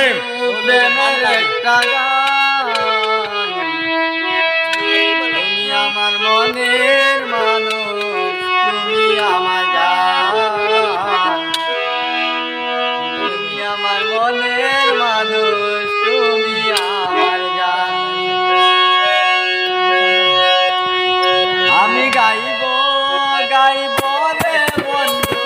প্রেমের একটা গান, তুমি আমার মনের মানুষ, তুমি আমার জান, তুমি আমার মনের মানুষ, তুমি আমার জান। আমি গাইব গাইব রে বন্ধু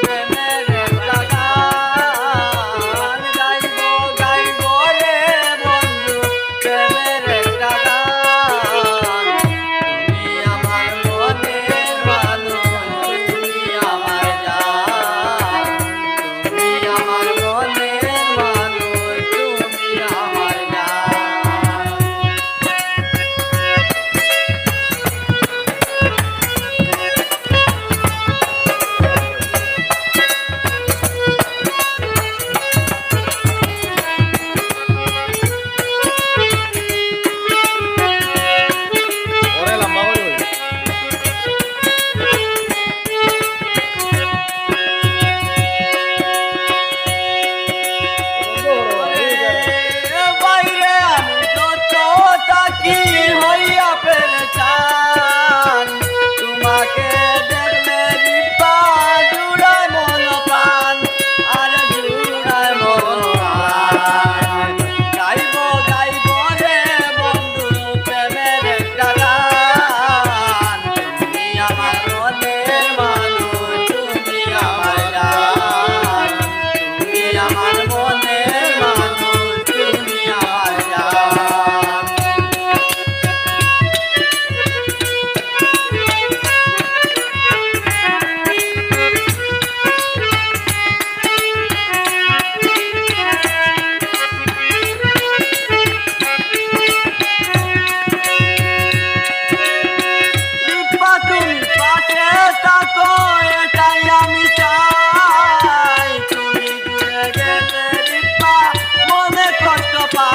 প্রেমের একটা গান, গাইব গাইব রে বন্ধু প্রেমের একটা গান। তুমি আমার মনের মানুষ, তুমি আমার জান, তুমি আমার মনের মানুষ, তুমি আমার জান। বাইরে আমি যত থাকি হইয়া পেরেছান, তোমাকে দেখলে রিপা জুড়ায় মন প্রাণ, আর জুড়ায় মন প্রাণ। গাইব গাইব রে বন্ধু প্রেমের একটা গান, তুমি আমার মনের মানুষ, তুমি আমার জান, তুমি আমার মনের মানুষ, তুমি আমার জান। রিপা তুমি পাশে থাকো এটাই আমি চাই, তুমি দূরে গেলে রিপা মনে কষ্ট পাই।